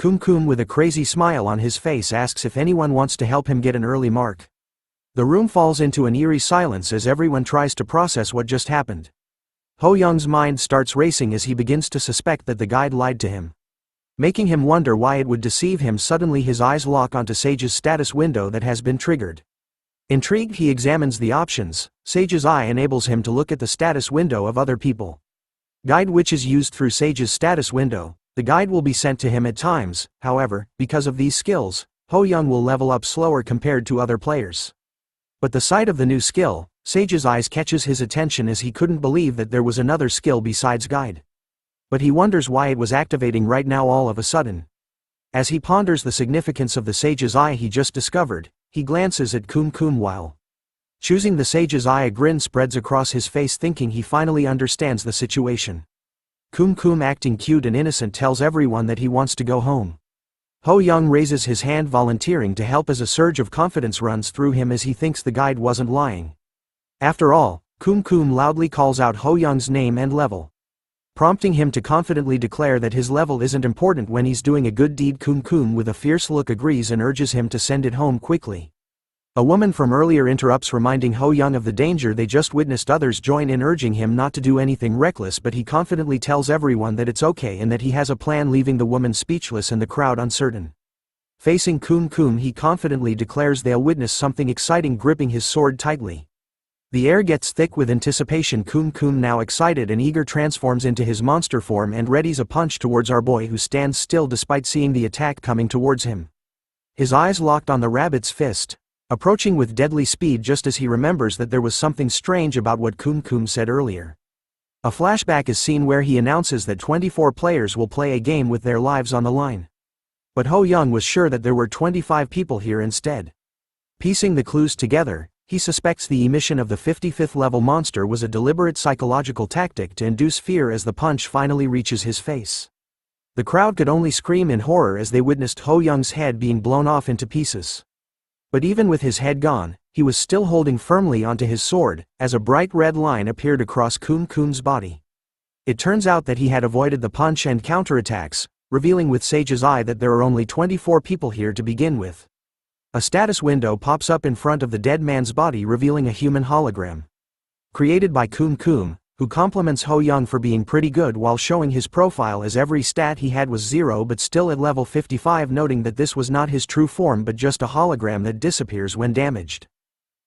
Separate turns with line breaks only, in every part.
Kum with a crazy smile on his face asks if anyone wants to help him get an early mark. The room falls into an eerie silence as everyone tries to process what just happened. Ho Young's mind starts racing as he begins to suspect that the guide lied to him, making him wonder why it would deceive him. Suddenly his eyes lock onto Sage's status window that has been triggered. Intrigued, he examines the options. Sage's eye enables him to look at the status window of other people. Guide, which is used through Sage's status window. The guide will be sent to him at times. However, because of these skills, Ho Young will level up slower compared to other players. But the sight of the new skill, Sage's eyes, catches his attention as he couldn't believe that there was another skill besides guide. But he wonders why it was activating right now all of a sudden. As he ponders the significance of the Sage's eye he just discovered, he glances at Kum while choosing the Sage's eye. A grin spreads across his face, thinking he finally understands the situation. Kum, acting cute and innocent, tells everyone that he wants to go home. Ho Young raises his hand, volunteering to help, as a surge of confidence runs through him as he thinks the guide wasn't lying. After all, Kum loudly calls out Ho Young's name and level, prompting him to confidently declare that his level isn't important when he's doing a good deed. Kum with a fierce look agrees and urges him to send it home quickly. A woman from earlier interrupts, reminding Ho Young of the danger they just witnessed. Others join in, urging him not to do anything reckless, but he confidently tells everyone that it's okay and that he has a plan, leaving the woman speechless and the crowd uncertain. Facing Kum, he confidently declares they'll witness something exciting, gripping his sword tightly. The air gets thick with anticipation. Kum, now excited and eager, transforms into his monster form and readies a punch towards our boy, who stands still despite seeing the attack coming towards him. His eyes locked on the rabbit's fist, approaching with deadly speed just as he remembers that there was something strange about what Kum said earlier. A flashback is seen where he announces that 24 players will play a game with their lives on the line. But Ho Young was sure that there were 25 people here instead. Piecing the clues together, he suspects the emission of the 55th level monster was a deliberate psychological tactic to induce fear as the punch finally reaches his face. The crowd could only scream in horror as they witnessed Ho Young's head being blown off into pieces. But even with his head gone, he was still holding firmly onto his sword, as a bright red line appeared across Kum's body. It turns out that he had avoided the punch and counterattacks, revealing with Sage's eye that there are only 24 people here to begin with. A status window pops up in front of the dead man's body, revealing a human hologram created by Kum, who compliments Ho Young for being pretty good while showing his profile, as every stat he had was 0 but still at level 55, noting that this was not his true form but just a hologram that disappears when damaged.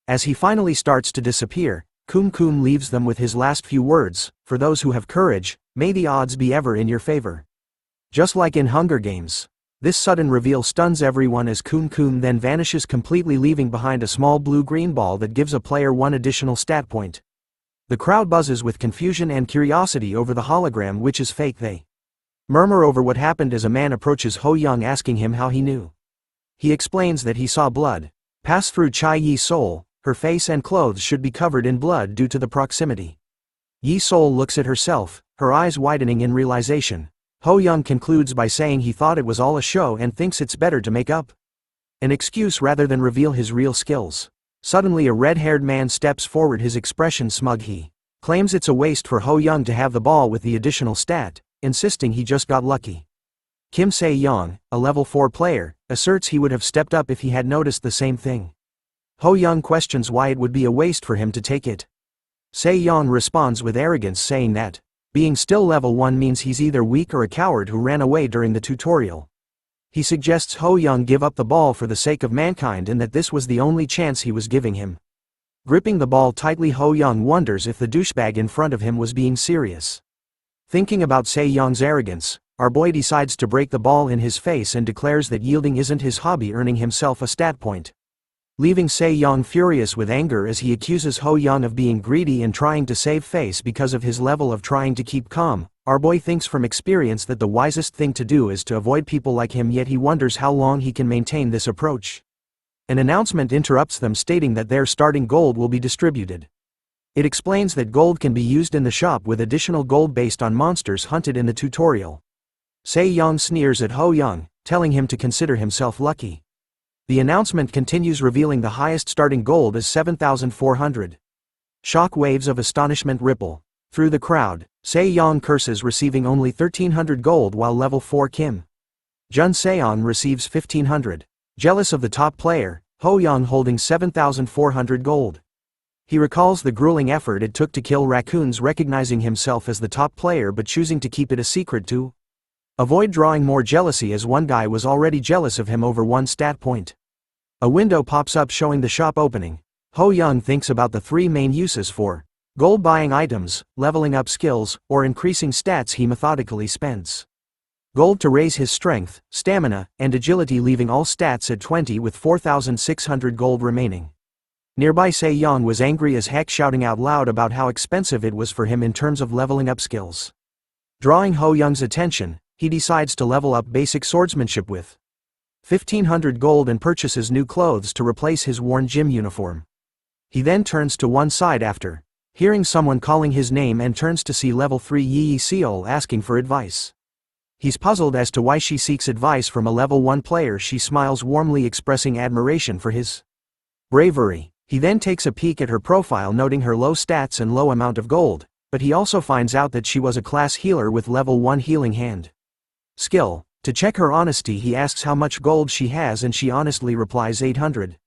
As he finally starts to disappear, Kum leaves them with his last few words: "For those who have courage, may the odds be ever in your favor." Just like in Hunger Games. This sudden reveal stuns everyone as Kum then vanishes completely, leaving behind a small blue-green ball that gives a player 1 additional stat point. The crowd buzzes with confusion and curiosity over the hologram, which is fake. They murmur over what happened as a man approaches Ho Young, asking him how he knew. He explains that he saw blood pass through Chai Yi Sol. Her face and clothes should be covered in blood due to the proximity. Yi Sol looks at herself, her eyes widening in realization. Ho Young concludes by saying he thought it was all a show and thinks it's better to make up an excuse rather than reveal his real skills. Suddenly a red-haired man steps forward, his expression smug. He claims it's a waste for Ho Young to have the ball with the additional stat, insisting he just got lucky. Kim Se-young, a level 4 player, asserts he would have stepped up if he had noticed the same thing. Ho Young questions why it would be a waste for him to take it. Se-young responds with arrogance, saying that being still level 1 means he's either weak or a coward who ran away during the tutorial. He suggests Ho Young give up the ball for the sake of mankind and that this was the only chance he was giving him. Gripping the ball tightly, Ho Young wonders if the douchebag in front of him was being serious. Thinking about Se-young's arrogance, our boy decides to break the ball in his face and declares that yielding isn't his hobby, earning himself a stat point. Leaving Se-young furious with anger as he accuses Ho Young of being greedy and trying to save face because of his level of trying to keep calm, our boy thinks from experience that the wisest thing to do is to avoid people like him, yet he wonders how long he can maintain this approach. An announcement interrupts them, stating that their starting gold will be distributed. It explains that gold can be used in the shop with additional gold based on monsters hunted in the tutorial. Se-young sneers at Ho Young, telling him to consider himself lucky. The announcement continues, revealing the highest starting gold as 7,400. Shock waves of astonishment ripple through the crowd. Se-young curses receiving only 1,300 gold, while level 4 Kim Jun Seong receives 1500. Jealous of the top player, Ho Young holding 7,400 gold. He recalls the grueling effort it took to kill raccoons, recognizing himself as the top player but choosing to keep it a secret to avoid drawing more jealousy, as one guy was already jealous of him over one stat point. A window pops up showing the shop opening. Ho Young thinks about the three main uses for gold: buying items, leveling up skills, or increasing stats. He methodically spends gold to raise his strength, stamina, and agility, leaving all stats at 20 with 4,600 gold remaining. Nearby Se-young was angry as heck, shouting out loud about how expensive it was for him in terms of leveling up skills. Drawing Ho Young's attention, he decides to level up basic swordsmanship with 1,500 gold and purchases new clothes to replace his worn gym uniform. He then turns to one side after hearing someone calling his name and turns to see level 3 Yi Seol asking for advice. He's puzzled as to why she seeks advice from a level 1 player. She smiles warmly, expressing admiration for his bravery. He then takes a peek at her profile, noting her low stats and low amount of gold, but he also finds out that she was a class healer with level 1 healing hand skill. To check her honesty, he asks how much gold she has and she honestly replies 800.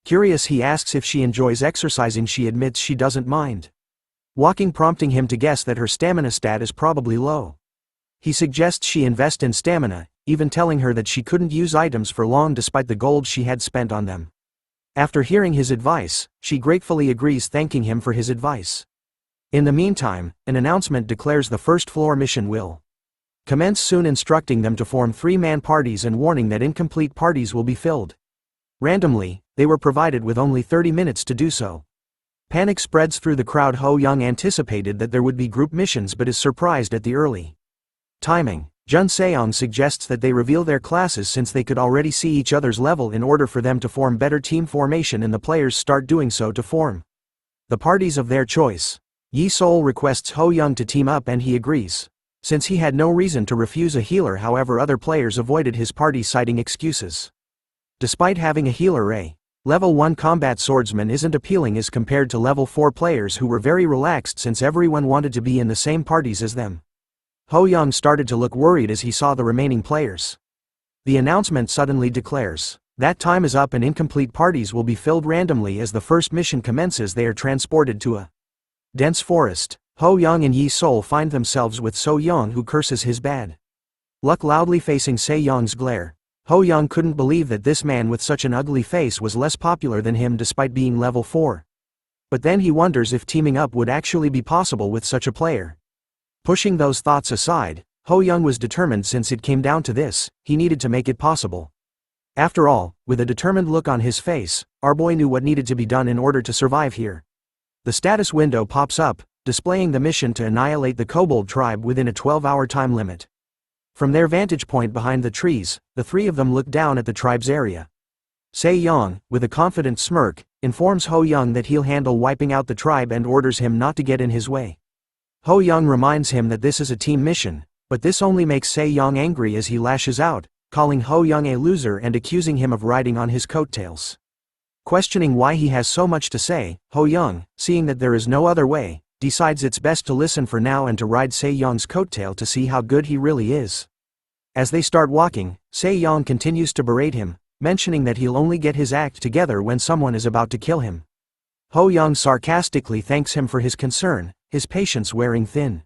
Curious, he asks if she enjoys exercising. She admits she doesn't mind walking, prompting him to guess that her stamina stat is probably low. He suggests she invest in stamina, even telling her that she couldn't use items for long despite the gold she had spent on them. After hearing his advice, she gratefully agrees, thanking him for his advice. In the meantime, an announcement declares the first floor mission will commence soon, instructing them to form 3-man parties and warning that incomplete parties will be filled randomly. They were provided with only 30 minutes to do so. Panic spreads through the crowd. Ho Young anticipated that there would be group missions but is surprised at the early timing. Jun Seong suggests that they reveal their classes since they could already see each other's level in order for them to form better team formation, and the players start doing so to form the parties of their choice. Yi Sol requests Ho Young to team up and he agrees, since he had no reason to refuse a healer. However, other players avoided his party, citing excuses. Despite having a healer, a level 1 combat swordsman isn't appealing as compared to level 4 players who were very relaxed since everyone wanted to be in the same parties as them. Ho Young started to look worried as he saw the remaining players. The announcement suddenly declares that time is up and incomplete parties will be filled randomly. As the first mission commences, they are transported to a dense forest. Ho Young and Yi Sol find themselves with So Young, who curses his bad luck loudly, facing Se Young's glare. Ho Young couldn't believe that this man with such an ugly face was less popular than him despite being level 4. But then he wonders if teaming up would actually be possible with such a player. Pushing those thoughts aside, Ho Young was determined. Since it came down to this, he needed to make it possible. After all, with a determined look on his face, our boy knew what needed to be done in order to survive here. The status window pops up, displaying the mission to annihilate the Kobold tribe within a 12-hour time limit. From their vantage point behind the trees, the three of them look down at the tribe's area. Se-young, with a confident smirk, informs Ho Young that he'll handle wiping out the tribe and orders him not to get in his way. Ho Young reminds him that this is a team mission, but this only makes Se-young angry as he lashes out, calling Ho Young a loser and accusing him of riding on his coattails. Questioning why he has so much to say, Ho Young, seeing that there is no other way, decides it's best to listen for now and to ride Se-young's coattail to see how good he really is. As they start walking, Se-young continues to berate him, mentioning that he'll only get his act together when someone is about to kill him. Ho Young sarcastically thanks him for his concern, his patience wearing thin.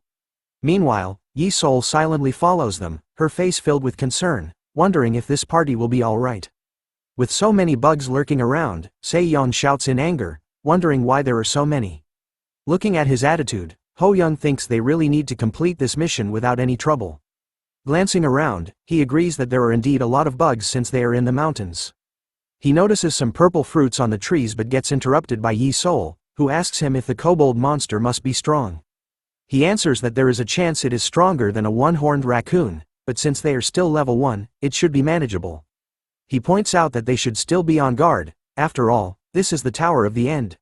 Meanwhile, Yi Sol silently follows them, her face filled with concern, wondering if this party will be alright. With so many bugs lurking around, Se-young shouts in anger, wondering why there are so many. Looking at his attitude, Ho Young thinks they really need to complete this mission without any trouble. Glancing around, he agrees that there are indeed a lot of bugs since they are in the mountains. He notices some purple fruits on the trees but gets interrupted by Yi Sol, who asks him if the kobold monster must be strong. He answers that there is a chance it is stronger than a one-horned raccoon, but since they are still level 1, it should be manageable. He points out that they should still be on guard. After all, this is the Tower of the End.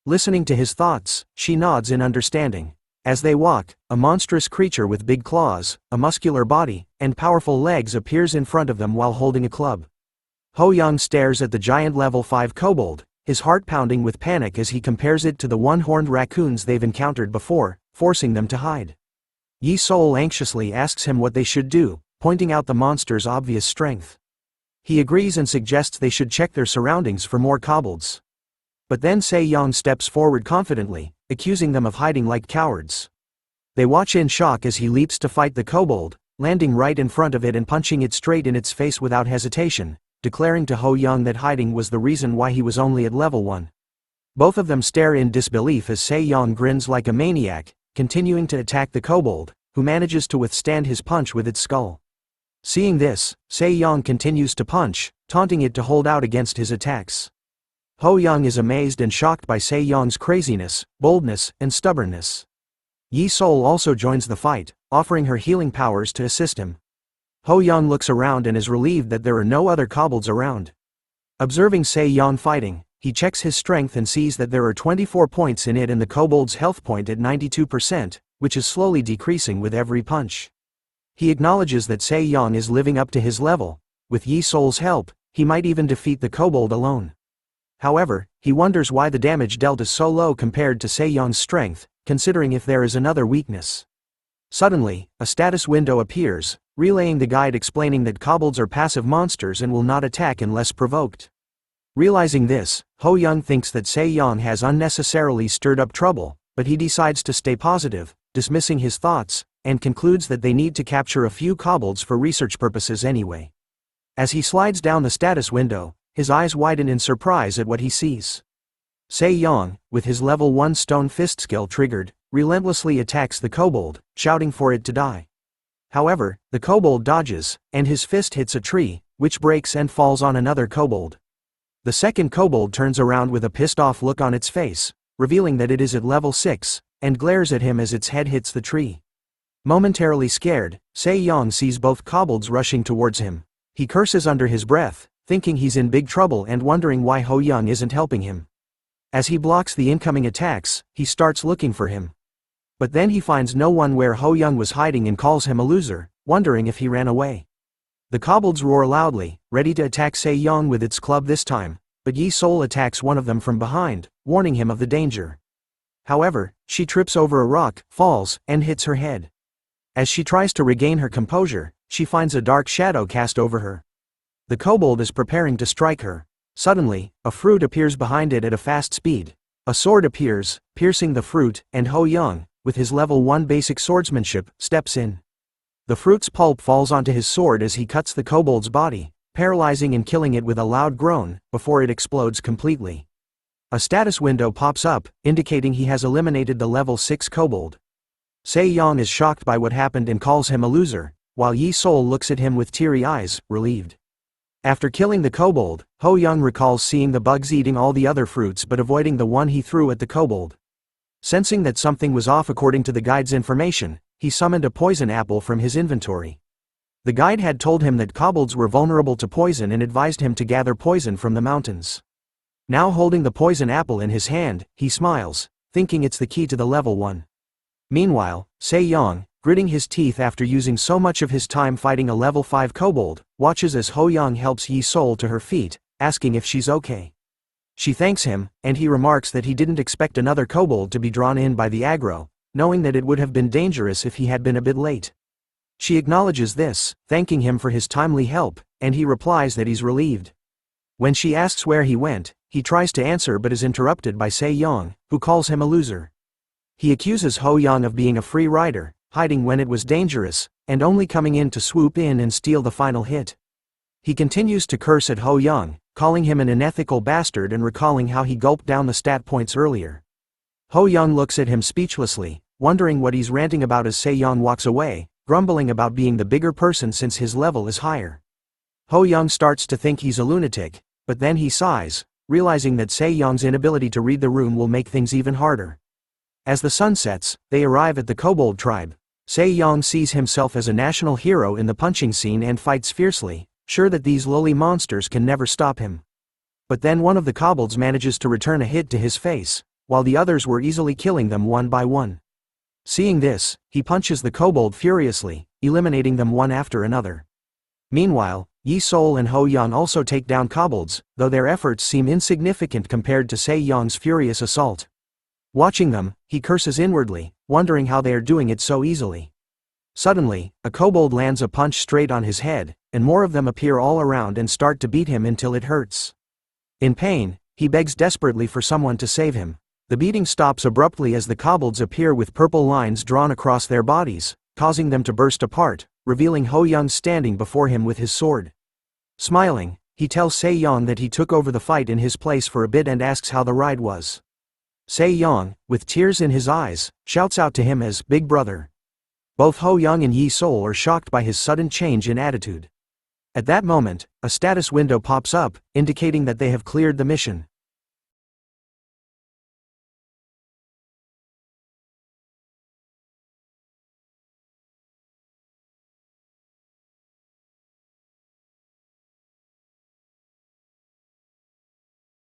Listening to his thoughts, she nods in understanding. As they walk, a monstrous creature with big claws, a muscular body, and powerful legs appears in front of them while holding a club. Ho Young stares at the giant level 5 kobold, his heart pounding with panic as he compares it to the one-horned raccoons they've encountered before, forcing them to hide. Yi Sol anxiously asks him what they should do, pointing out the monster's obvious strength. He agrees and suggests they should check their surroundings for more kobolds. But then Se-young steps forward confidently, accusing them of hiding like cowards. They watch in shock as he leaps to fight the kobold, landing right in front of it and punching it straight in its face without hesitation, declaring to Ho-young that hiding was the reason why he was only at level 1. Both of them stare in disbelief as Se-young grins like a maniac, continuing to attack the kobold, who manages to withstand his punch with its skull. Seeing this, Se-young continues to punch, taunting it to hold out against his attacks. Ho-young is amazed and shocked by Se-young's craziness, boldness, and stubbornness. Yi-sol also joins the fight, offering her healing powers to assist him. Ho-young looks around and is relieved that there are no other kobolds around. Observing Se-young fighting, he checks his strength and sees that there are 24 points in it and the kobold's health point at 92%, which is slowly decreasing with every punch. He acknowledges that Se-young is living up to his level. With Yi-sol's help, he might even defeat the kobold alone. However, he wonders why the damage dealt is so low compared to Se-young's strength, considering if there is another weakness. Suddenly, a status window appears, relaying the guide explaining that kobolds are passive monsters and will not attack unless provoked. Realizing this, Ho-young thinks that Se-young has unnecessarily stirred up trouble, but he decides to stay positive, dismissing his thoughts, and concludes that they need to capture a few kobolds for research purposes anyway. As he slides down the status window, his eyes widen in surprise at what he sees. Se-young, with his level 1 stone fist skill triggered, relentlessly attacks the kobold, shouting for it to die. However, the kobold dodges, and his fist hits a tree, which breaks and falls on another kobold. The second kobold turns around with a pissed-off look on its face, revealing that it is at level 6, and glares at him as its head hits the tree. Momentarily scared, Se-young sees both kobolds rushing towards him. He curses under his breath, thinking he's in big trouble and wondering why Ho-young isn't helping him. As he blocks the incoming attacks, he starts looking for him. But then he finds no one where Ho-young was hiding and calls him a loser, wondering if he ran away. The kobolds roar loudly, ready to attack Se-young with its club this time, but Yi-sol attacks one of them from behind, warning him of the danger. However, she trips over a rock, falls, and hits her head. As she tries to regain her composure, she finds a dark shadow cast over her. The kobold is preparing to strike her. Suddenly, a fruit appears behind it at a fast speed. A sword appears, piercing the fruit, and Ho-young, with his level 1 basic swordsmanship, steps in. The fruit's pulp falls onto his sword as he cuts the kobold's body, paralyzing and killing it with a loud groan, before it explodes completely. A status window pops up, indicating he has eliminated the level 6 kobold. Se-young is shocked by what happened and calls him a loser, while Yi-sol looks at him with teary eyes, relieved. After killing the kobold, Ho-young recalls seeing the bugs eating all the other fruits but avoiding the one he threw at the kobold. Sensing that something was off according to the guide's information, he summoned a poison apple from his inventory. The guide had told him that kobolds were vulnerable to poison and advised him to gather poison from the mountains. Now holding the poison apple in his hand, he smiles, thinking it's the key to the level 1. Meanwhile, Se-young, gritting his teeth after using so much of his time fighting a level 5 kobold, watches as Ho-young helps Yi-sol to her feet, asking if she's okay. She thanks him, and he remarks that he didn't expect another kobold to be drawn in by the aggro, knowing that it would have been dangerous if he had been a bit late. She acknowledges this, thanking him for his timely help, and he replies that he's relieved. When she asks where he went, he tries to answer but is interrupted by Se-young, who calls him a loser. He accuses Ho-young of being a free rider, hiding when it was dangerous, and only coming in to swoop in and steal the final hit. He continues to curse at Ho-young, calling him an unethical bastard and recalling how he gulped down the stat points earlier. Ho-young looks at him speechlessly, wondering what he's ranting about as Se-young walks away, grumbling about being the bigger person since his level is higher. Ho-young starts to think he's a lunatic, but then he sighs, realizing that Se-young's inability to read the room will make things even harder. As the sun sets, they arrive at the Kobold tribe. Se-young sees himself as a national hero in the punching scene and fights fiercely, sure that these lowly monsters can never stop him. But then one of the kobolds manages to return a hit to his face, while the others were easily killing them one by one. Seeing this, he punches the kobold furiously, eliminating them one after another. Meanwhile, Yi-sol and Ho-young also take down kobolds, though their efforts seem insignificant compared to Se-young's furious assault. Watching them, he curses inwardly, wondering how they are doing it so easily. Suddenly, a kobold lands a punch straight on his head, and more of them appear all around and start to beat him until it hurts. In pain, he begs desperately for someone to save him. The beating stops abruptly as the kobolds appear with purple lines drawn across their bodies, causing them to burst apart, revealing Ho Young standing before him with his sword. Smiling, he tells Se Yong that he took over the fight in his place for a bit and asks how the ride was. Se Yong, with tears in his eyes, shouts out to him as Big Brother. Both Ho Young and Yi Sol are shocked by his sudden change in attitude. At that moment, a status window pops up, indicating that they have cleared the mission.